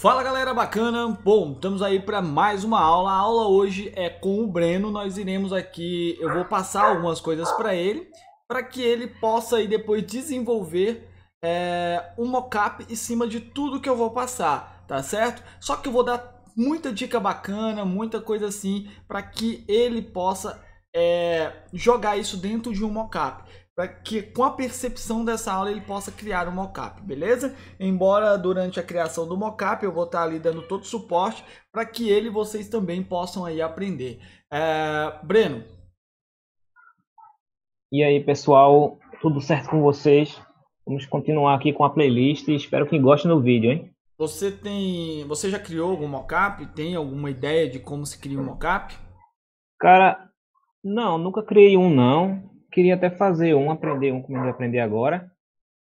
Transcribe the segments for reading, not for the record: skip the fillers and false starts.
Fala galera bacana, bom, estamos aí para mais uma aula. A aula hoje é com o Breno. Nós iremos aqui, eu vou passar algumas coisas para que ele possa aí depois desenvolver um mockup em cima de tudo que eu vou passar, tá certo? Só que eu vou dar muita dica bacana, muita coisa assim, para que ele possa jogar isso dentro de um mockup, para que com a percepção dessa aula ele possa criar um mockup, beleza? Embora durante a criação do mockup eu vou estar ali dando todo o suporte para que ele e vocês também possam aí aprender. Breno. E aí, pessoal, tudo certo com vocês? Vamos continuar aqui com a playlist e espero que gostem do vídeo, hein? Você já criou algum mockup? Tem alguma ideia de como se cria um mockup? Cara, não, nunca criei um não. Queria até fazer um, aprender um como eu vou aprender agora.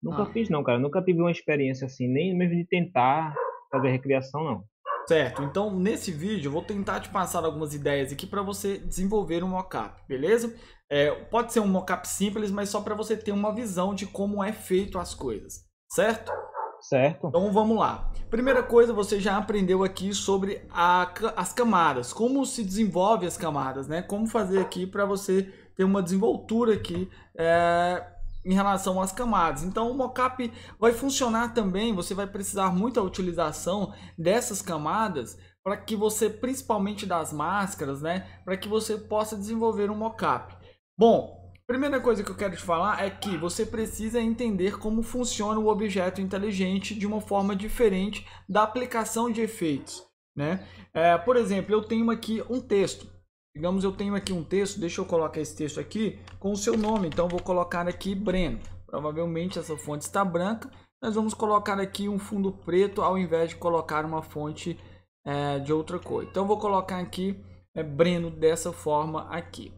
Nunca fiz não, cara. Nunca tive uma experiência assim, nem mesmo de tentar fazer recriação, não. Certo, então nesse vídeo eu vou tentar te passar algumas ideias aqui para você desenvolver um mockup, beleza? Pode ser um mockup simples, mas só para você ter uma visão de como é feito as coisas, certo? Certo. Então vamos lá. Primeira coisa, você já aprendeu aqui sobre as camadas, como se desenvolve as camadas, né? Como fazer aqui para você ter uma desenvoltura aqui em relação às camadas. Então o mockup vai funcionar também, você vai precisar muito da utilização dessas camadas para que você, principalmente das máscaras, né? Para que você possa desenvolver um mockup. Bom, primeira coisa que eu quero te falar é que você precisa entender como funciona o objeto inteligente de uma forma diferente da aplicação de efeitos, né? Por exemplo, eu tenho aqui um texto. Digamos, eu tenho aqui um texto, deixa eu colocar esse texto aqui com o seu nome. Então, vou colocar aqui Breno. Provavelmente essa fonte está branca. Nós vamos colocar aqui um fundo preto ao invés de colocar uma fonte de outra cor. Então, vou colocar aqui Breno dessa forma aqui,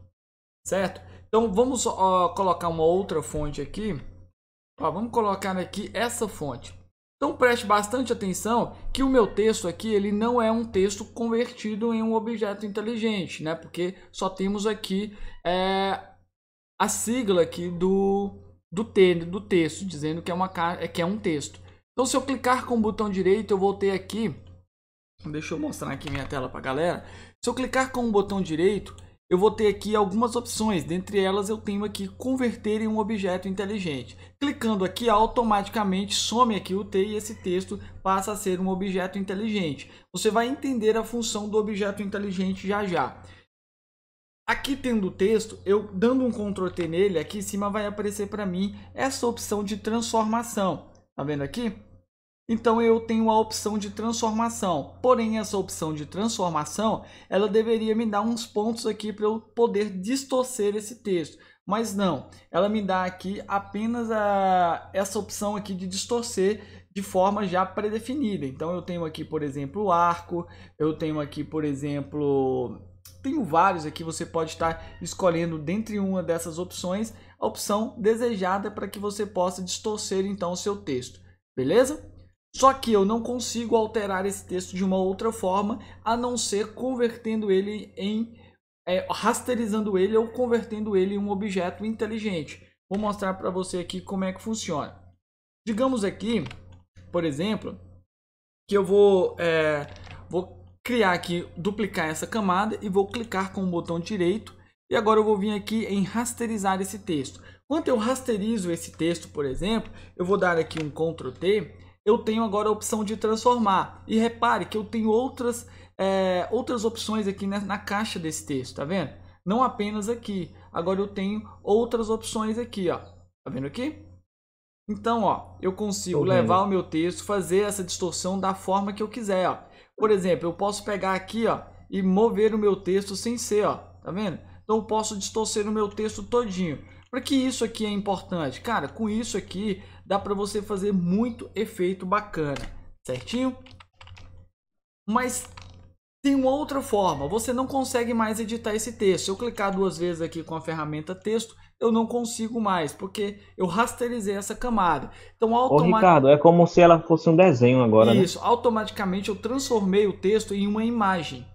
certo? Então vamos colocar uma outra fonte aqui. Vamos colocar aqui essa fonte. Então preste bastante atenção que o meu texto aqui ele não é um texto convertido em um objeto inteligente, né? Porque só temos aqui a sigla aqui do texto, dizendo que é um texto. Então se eu clicar com o botão direito, eu vou ter aqui. Deixa eu mostrar aqui minha tela para a galera. Se eu clicar com o botão direito, eu vou ter aqui algumas opções, dentre elas eu tenho aqui converter em um objeto inteligente. Clicando aqui, automaticamente some aqui o T e esse texto passa a ser um objeto inteligente. Você vai entender a função do objeto inteligente já já. Aqui tendo o texto, eu dando um Ctrl T nele, aqui em cima vai aparecer para mim essa opção de transformação. Tá vendo aqui? Então eu tenho a opção de transformação, porém essa opção de transformação, ela deveria me dar uns pontos aqui para eu poder distorcer esse texto, mas não, ela me dá aqui apenas essa opção aqui de distorcer de forma já pré-definida. Então eu tenho aqui, por exemplo, o arco, eu tenho aqui, por exemplo, tenho vários aqui, você pode estar escolhendo dentre uma dessas opções, a opção desejada para que você possa distorcer então o seu texto, beleza? Só que eu não consigo alterar esse texto de uma outra forma, a não ser convertendo ele rasterizando ele ou convertendo ele em um objeto inteligente. Vou mostrar para você aqui como é que funciona. Digamos aqui, por exemplo, que eu vou criar aqui, duplicar essa camada e vou clicar com o botão direito. E agora eu vou vir aqui em rasterizar esse texto. Quando eu rasterizo esse texto, por exemplo, eu vou dar aqui um Ctrl T. Eu tenho agora a opção de transformar. E repare que eu tenho outras opções aqui na caixa desse texto, tá vendo? Não apenas aqui. Agora eu tenho outras opções aqui, ó. Tá vendo aqui? Então, ó, eu consigo levar o meu texto, fazer essa distorção da forma que eu quiser, ó. Por exemplo, eu posso pegar aqui, ó, e mover o meu texto sem ser, ó. Tá vendo? Então eu posso distorcer o meu texto todinho. Para que isso aqui é importante? Cara, com isso aqui dá para você fazer muito efeito bacana, certinho? Mas tem uma outra forma, você não consegue mais editar esse texto. Se eu clicar duas vezes aqui com a ferramenta texto, eu não consigo mais, porque eu rasterizei essa camada. Então, Ô, Ricardo, é como se ela fosse um desenho agora, né? Isso, automaticamente eu transformei o texto em uma imagem,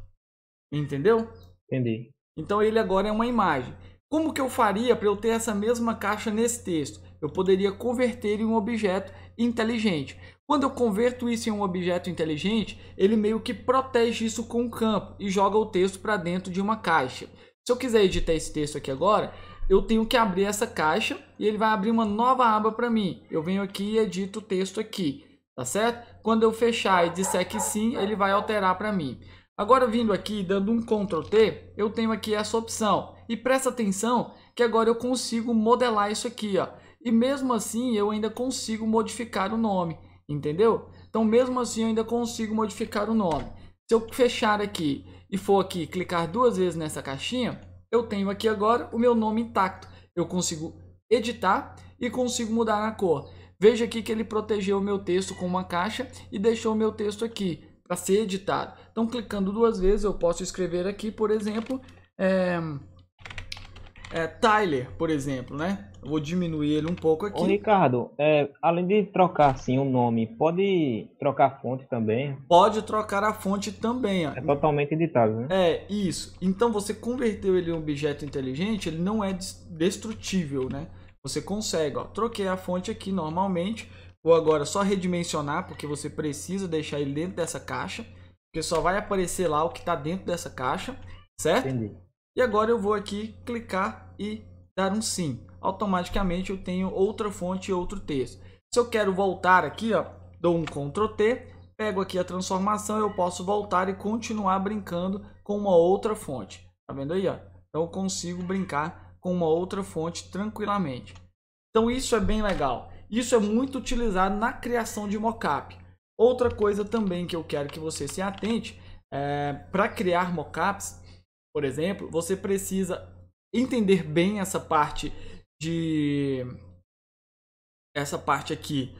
entendeu? Entendi. Então ele agora é uma imagem. Como que eu faria para eu ter essa mesma caixa nesse texto? Eu poderia converter em um objeto inteligente. Quando eu converto isso em um objeto inteligente, ele meio que protege isso com um campo e joga o texto para dentro de uma caixa. Se eu quiser editar esse texto aqui agora, eu tenho que abrir essa caixa e ele vai abrir uma nova aba para mim. Eu venho aqui e edito o texto aqui, tá certo? Quando eu fechar e disser que sim, ele vai alterar para mim. Agora, vindo aqui, dando um Ctrl T, eu tenho aqui essa opção. E presta atenção que agora eu consigo modelar isso aqui, ó. E mesmo assim, eu ainda consigo modificar o nome, entendeu? Então, mesmo assim, eu ainda consigo modificar o nome. Se eu fechar aqui e for aqui clicar 2 vezes nessa caixinha, eu tenho aqui agora o meu nome intacto. Eu consigo editar e consigo mudar a cor. Veja aqui que ele protegeu o meu texto com uma caixa e deixou o meu texto aqui para ser editado. Então, clicando 2 vezes, eu posso escrever aqui, por exemplo, Tyler, por exemplo, né? Eu vou diminuir ele um pouco aqui. Ô, Ricardo, além de trocar assim o nome, pode trocar a fonte também? Pode trocar a fonte também. Ó. É totalmente editável, né? Isso. Então, você converteu ele em um objeto inteligente, ele não é destrutível, né? Você consegue, ó. Troquei a fonte aqui normalmente. Vou agora só redimensionar, porque você precisa deixar ele dentro dessa caixa. Porque só vai aparecer lá o que está dentro dessa caixa, certo? Entendi. E agora eu vou aqui clicar e dar um sim. Automaticamente eu tenho outra fonte e outro texto. Se eu quero voltar aqui, ó, dou um Ctrl T, pego aqui a transformação, eu posso voltar e continuar brincando com uma outra fonte. Tá vendo aí, ó? Então eu consigo brincar com uma outra fonte tranquilamente. Então isso é bem legal. Isso é muito utilizado na criação de mockup. Outra coisa também que eu quero que você se atente, para criar mockups, por exemplo, você precisa entender bem essa parte aqui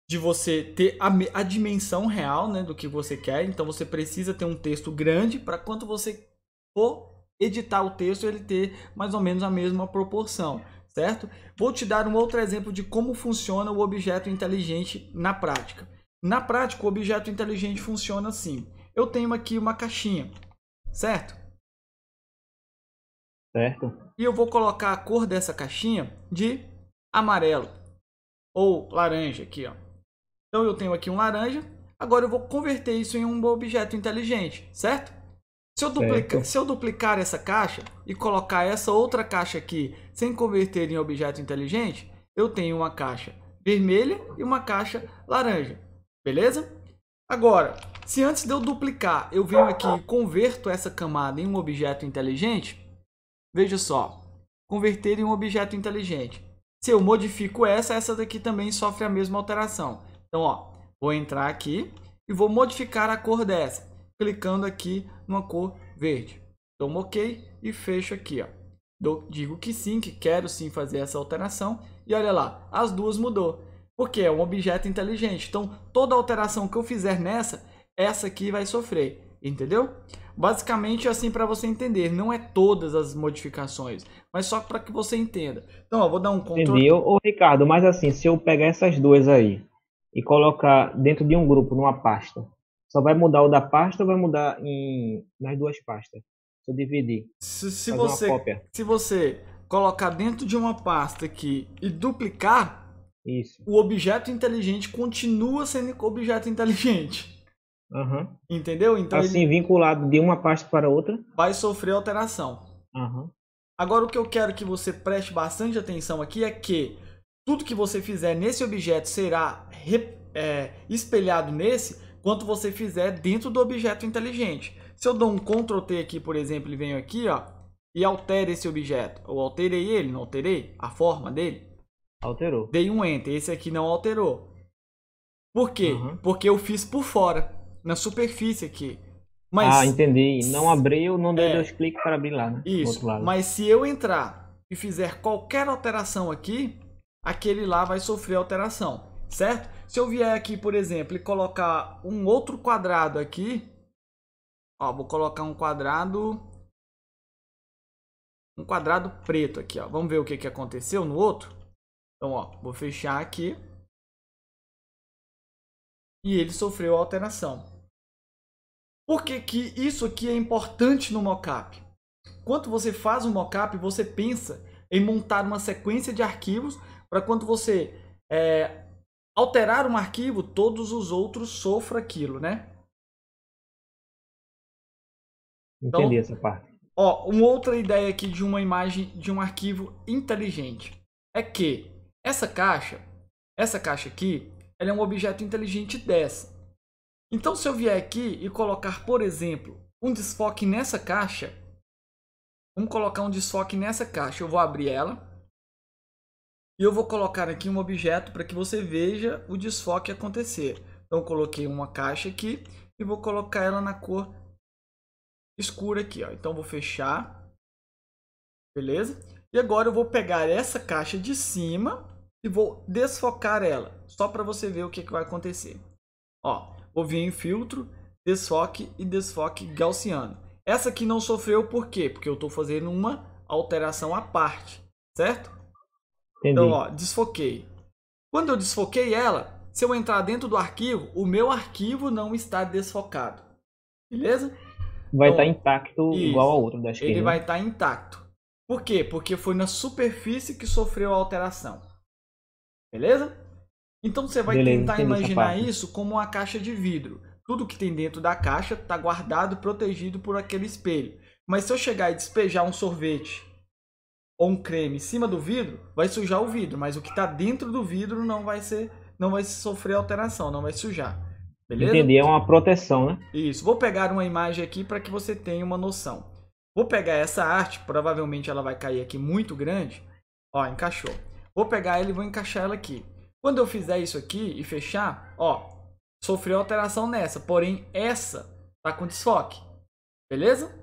de você ter a dimensão real, né, do que você quer. Então você precisa ter um texto grande para quando você for editar o texto ele ter mais ou menos a mesma proporção, certo? Vou te dar um outro exemplo de como funciona o objeto inteligente na prática. Na prática, o objeto inteligente funciona assim. Eu tenho aqui uma caixinha, certo? Certo. E eu vou colocar a cor dessa caixinha de amarelo ou laranja aqui, ó. Então eu tenho aqui um laranja. Agora eu vou converter isso em um objeto inteligente, certo? Se eu duplicar essa caixa e colocar essa outra caixa aqui sem converter em objeto inteligente, eu tenho uma caixa vermelha e uma caixa laranja, beleza? Agora, se antes de eu duplicar, eu venho aqui e converto essa camada em um objeto inteligente, veja só, converter em um objeto inteligente. Se eu modifico essa daqui também sofre a mesma alteração. Então, ó, vou entrar aqui e vou modificar a cor dessa, clicando aqui numa cor verde. Dou um OK e fecho aqui, ó. Digo que sim, que quero sim fazer essa alteração. E olha lá, as duas mudou. Porque é um objeto inteligente. Então, toda alteração que eu fizer nessa, essa aqui vai sofrer. Entendeu? Basicamente, assim para você entender. Não é todas as modificações, mas só para que você entenda. Então, ó, vou dar um Ctrl. Entendi. Ô, Ricardo, mas assim, se eu pegar essas duas aí e colocar dentro de um grupo, numa pasta, só vai mudar o da pasta ou vai mudar nas duas pastas? Se eu dividir, se você colocar dentro de uma pasta aqui e duplicar, isso, o objeto inteligente continua sendo objeto inteligente. Uhum. Entendeu? Então assim, vinculado de uma pasta para outra, vai sofrer alteração. Uhum. Agora, o que eu quero que você preste bastante atenção aqui é que tudo que você fizer nesse objeto será espelhado nesse quanto você fizer dentro do objeto inteligente. Se eu dou um Ctrl T aqui, por exemplo, e venho aqui, ó, e altero esse objeto, eu alterei ele, não alterei a forma dele? Alterou. Dei um Enter, esse aqui não alterou. Por quê? Uhum. Porque eu fiz por fora, na superfície aqui. Mas, entendi. Não abriu, não deu 2 cliques para abrir lá, né? Isso, mas se eu entrar e fizer qualquer alteração aqui, aquele lá vai sofrer alteração, certo? Se eu vier aqui, por exemplo, e colocar um outro quadrado aqui, ó, vou colocar um quadrado preto aqui, ó. Vamos ver o que aconteceu no outro? Então, ó, vou fechar aqui. E ele sofreu alteração. Por que que isso aqui é importante no mockup? Quando você faz um mockup, você pensa em montar uma sequência de arquivos para quando você alterar um arquivo, todos os outros sofram aquilo, né? Entendi Então, essa parte. ó, uma outra ideia aqui de uma imagem de um arquivo inteligente é que essa caixa aqui, ela é um objeto inteligente dessa. Então, se eu vier aqui e colocar, por exemplo, um desfoque nessa caixa, vamos colocar um desfoque nessa caixa, eu vou abrir ela e eu vou colocar aqui um objeto para que você veja o desfoque acontecer. Então, eu coloquei uma caixa aqui e vou colocar ela na cor escura aqui, ó. Então, vou fechar, beleza? E agora eu vou pegar essa caixa de cima e vou desfocar ela, só para você ver o que vai acontecer. Ó, vou vir em filtro, desfoque e desfoque gaussiano. Essa aqui não sofreu por quê? Porque eu estou fazendo uma alteração à parte, certo? Entendi. Então, ó, desfoquei. Quando eu desfoquei ela, se eu entrar dentro do arquivo, o meu arquivo não está desfocado. Beleza? Vai Então, estar intacto isso, igual ao outro da esquerda. ele vai estar intacto. Por quê? Porque foi na superfície que sofreu a alteração. Beleza? Então você vai tentar imaginar isso como uma caixa de vidro. Tudo que tem dentro da caixa está guardado, protegido por aquele espelho. Mas se eu chegar e despejar um sorvete ou um creme em cima do vidro, vai sujar o vidro. Mas o que está dentro do vidro não vai sofrer alteração, não vai sujar. Beleza? Entendi, é uma proteção, né? Isso. Vou pegar uma imagem aqui para que você tenha uma noção. Vou pegar essa arte, provavelmente ela vai cair aqui muito grande. Ó, encaixou. Vou pegar ela e vou encaixar ela aqui. Quando eu fizer isso aqui e fechar, ó, sofreu alteração nessa, porém essa tá com desfoque. Beleza?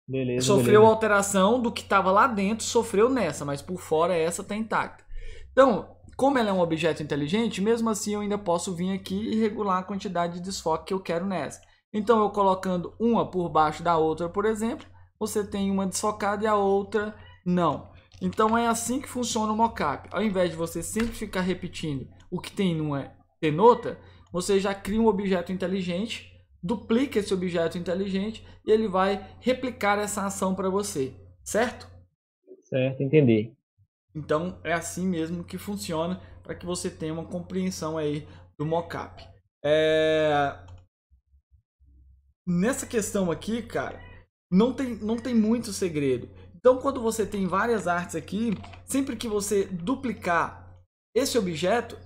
Beleza. Sofreu alteração do que estava lá dentro, sofreu nessa, mas por fora essa tá intacta. Então, como ela é um objeto inteligente, mesmo assim eu ainda posso vir aqui e regular a quantidade de desfoque que eu quero nessa. Então, eu colocando uma por baixo da outra, por exemplo, você tem uma desfocada e a outra não. Então, é assim que funciona o mockup. Ao invés de você sempre ficar repetindo o que tem numa tenota, você já cria um objeto inteligente, duplica esse objeto inteligente e ele vai replicar essa ação para você, certo? Certo, entendi. Então, é assim mesmo que funciona para que você tenha uma compreensão aí do mockup. Nessa questão aqui, cara, não tem muito segredo. Então, quando você tem várias artes aqui, sempre que você duplicar esse objeto,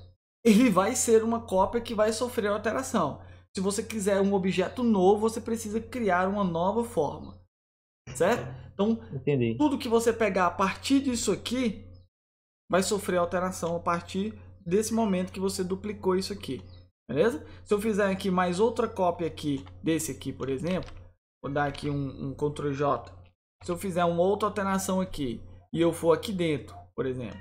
ele vai ser uma cópia que vai sofrer alteração. Se você quiser um objeto novo, você precisa criar uma nova forma, certo? Então, entendi. Tudo que você pegar a partir disso aqui vai sofrer alteração a partir desse momento que você duplicou isso aqui, beleza? Se eu fizer aqui mais outra cópia aqui desse aqui, por exemplo, vou dar aqui um Ctrl J. Se eu fizer uma outra alteração aqui e eu for aqui dentro, por exemplo,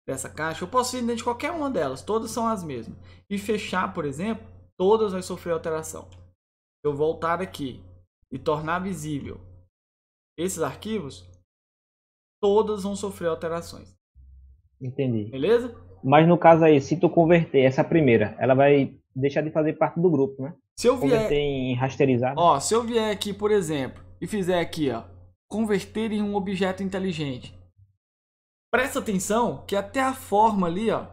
dessa caixa, eu posso ir dentro de qualquer uma delas, todas são as mesmas. E fechar, por exemplo, todas vão sofrer alteração. Se eu voltar aqui e tornar visível esses arquivos, todas vão sofrer alterações. Entendi. Beleza? Mas no caso aí, se tu converter essa primeira, ela vai deixar de fazer parte do grupo, né? Se eu vier converter em rasterizado. Ó, se eu vier aqui, por exemplo, e fizer aqui, ó, converter em um objeto inteligente. Presta atenção que até a forma ali, ó,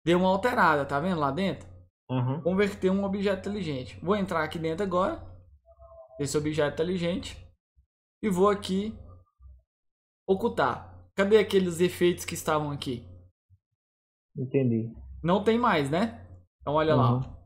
deu uma alterada, tá vendo lá dentro? Uhum. Converter um objeto inteligente. Vou entrar aqui dentro agora, desse objeto inteligente, e vou aqui ocultar. Cadê aqueles efeitos que estavam aqui? Entendi. Não tem mais, né? Então olha lá. Ó.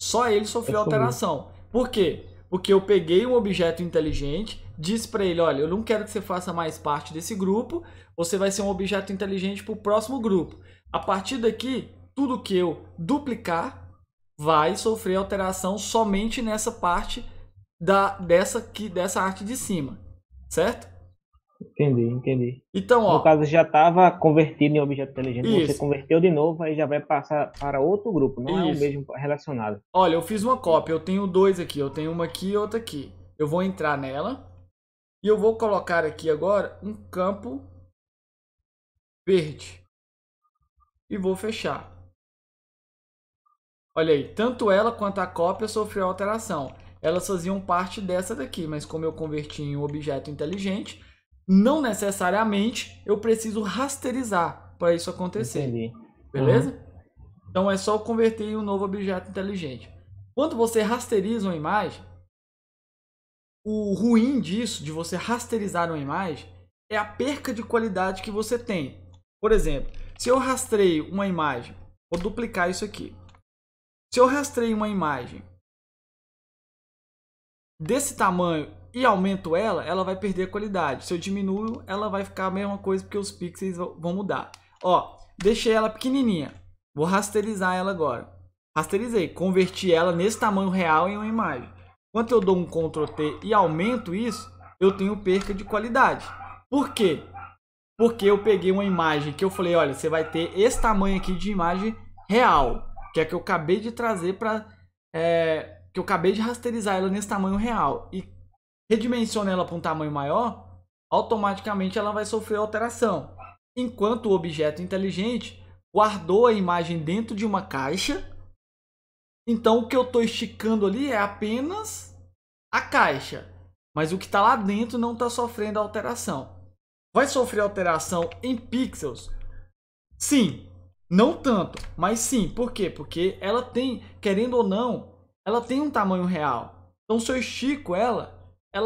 Só ele sofreu alteração. Por quê? Porque eu peguei um objeto inteligente, disse para ele, olha, eu não quero que você faça mais parte desse grupo, você vai ser um objeto inteligente para o próximo grupo. A partir daqui, tudo que eu duplicar vai sofrer alteração somente nessa parte dessa arte de cima, certo? Entendi. Então, ó, no caso já estava convertido em objeto inteligente, isso. Você converteu de novo, aí já vai passar para outro grupo, não é o mesmo relacionado. Olha, eu fiz uma cópia, eu tenho dois aqui, eu tenho uma aqui e outra aqui. Eu vou entrar nela e eu vou colocar aqui agora um campo verde e vou fechar. Olha aí, tanto ela quanto a cópia sofreu alteração. Elas faziam parte dessa daqui, mas como eu converti em um objeto inteligente, não necessariamente eu preciso rasterizar. para isso acontecer. Entendi. Beleza? Então é só converter em um novo objeto inteligente. Quando você rasteriza uma imagem, o ruim disso, de você rasterizar uma imagem, é a perca de qualidade que você tem. Por exemplo, se eu rastreio uma imagem, vou duplicar isso aqui. Se eu rastreio uma imagem desse tamanho e aumento ela, ela vai perder qualidade. Se eu diminuo, ela vai ficar a mesma coisa porque os pixels vão mudar. Ó, deixei ela pequenininha. Vou rasterizar ela agora. Rasterizei, converti ela nesse tamanho real em uma imagem. Quando eu dou um Ctrl T e aumento isso, eu tenho perca de qualidade. Por quê? Porque eu peguei uma imagem que eu falei, olha, você vai ter esse tamanho aqui de imagem real, que é que eu acabei de trazer para... que eu acabei de rasterizar ela nesse tamanho real. E redimensiona ela para um tamanho maior, automaticamente ela vai sofrer alteração. Enquanto o objeto inteligente guardou a imagem dentro de uma caixa, então o que eu estou esticando ali é apenas a caixa, mas o que está lá dentro não está sofrendo alteração. Vai sofrer alteração em pixels? Sim, não tanto, mas sim. Por quê? Porque ela tem, querendo ou não, ela tem um tamanho real. Então se eu estico ela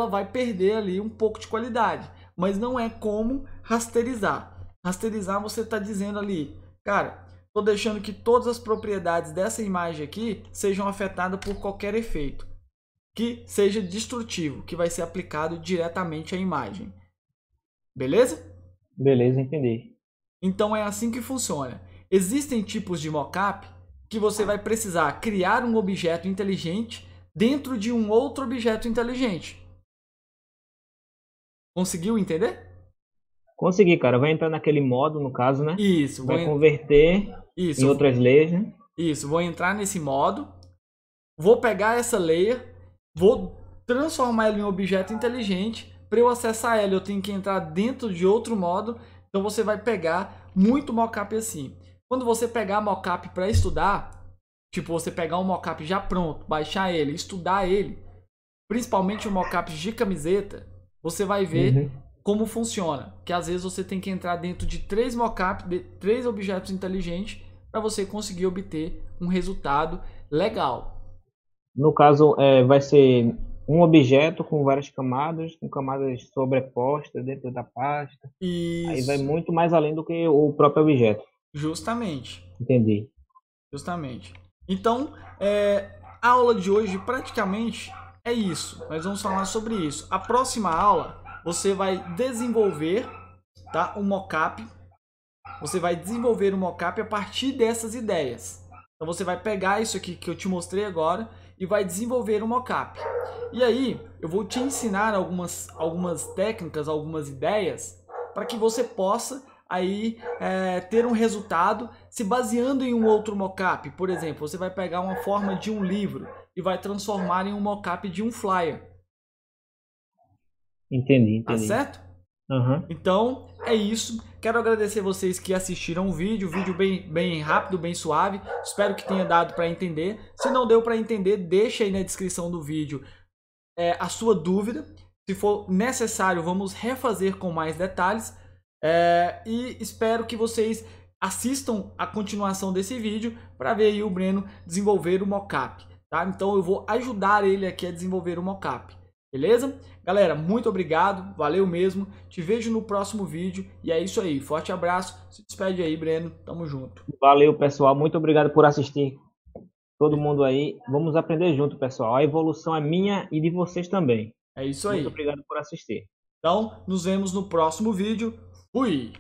vai perder ali um pouco de qualidade, mas não é como rasterizar. Rasterizar, você está dizendo ali, cara, estou deixando que todas as propriedades dessa imagem aqui sejam afetadas por qualquer efeito que seja destrutivo, que vai ser aplicado diretamente à imagem. Beleza? Beleza, entendi. Então é assim que funciona. Existem tipos de mockup que você vai precisar criar um objeto inteligente dentro de um outro objeto inteligente. Conseguiu entender? Consegui, cara. Vai entrar naquele modo, no caso, né? Isso. Vai converter em outras layers, né? Isso. Vou entrar nesse modo. Vou pegar essa layer. Vou transformar ela em um objeto inteligente. Para eu acessar ela, eu tenho que entrar dentro de outro modo. Então você vai pegar muito mockup assim. Quando você pegar mockup para estudar, tipo você pegar um mockup já pronto, baixar ele, estudar ele, principalmente o mockup de camiseta, você vai ver como funciona. Que às vezes você tem que entrar dentro de 3 mockups, de 3 objetos inteligentes, para você conseguir obter um resultado legal. No caso, vai ser um objeto com várias camadas, com camadas sobrepostas dentro da pasta. Isso. Aí vai muito mais além do que o próprio objeto. Justamente. Entendi. Justamente. Então, a aula de hoje praticamente é isso. Nós vamos falar sobre isso. A próxima aula, você vai desenvolver, tá, um mockup. Você vai desenvolver um mockup a partir dessas ideias. Então, você vai pegar isso aqui que eu te mostrei agora e vai desenvolver um mockup. E aí, eu vou te ensinar algumas técnicas, algumas ideias, para que você possa aí ter um resultado se baseando em um outro mockup. Por exemplo, você vai pegar uma forma de um livro e vai transformar em um mockup de um flyer. Entendi. Tá certo? Então, é isso. Quero agradecer vocês que assistiram o vídeo bem rápido, bem suave. Espero que tenha dado para entender. Se não deu para entender, deixa aí na descrição do vídeo a sua dúvida. Se for necessário, vamos refazer com mais detalhes. E espero que vocês assistam a continuação desse vídeo para ver aí o Breno desenvolver o mockup, tá? Então eu vou ajudar ele aqui a desenvolver o mockup, beleza? Galera, muito obrigado, valeu mesmo, te vejo no próximo vídeo e é isso aí, forte abraço, se despede aí, Breno, tamo junto. Valeu, pessoal, muito obrigado por assistir, todo mundo aí, vamos aprender junto, pessoal, a evolução é minha e de vocês também. É isso aí. Muito obrigado por assistir. Então, nos vemos no próximo vídeo. Fui!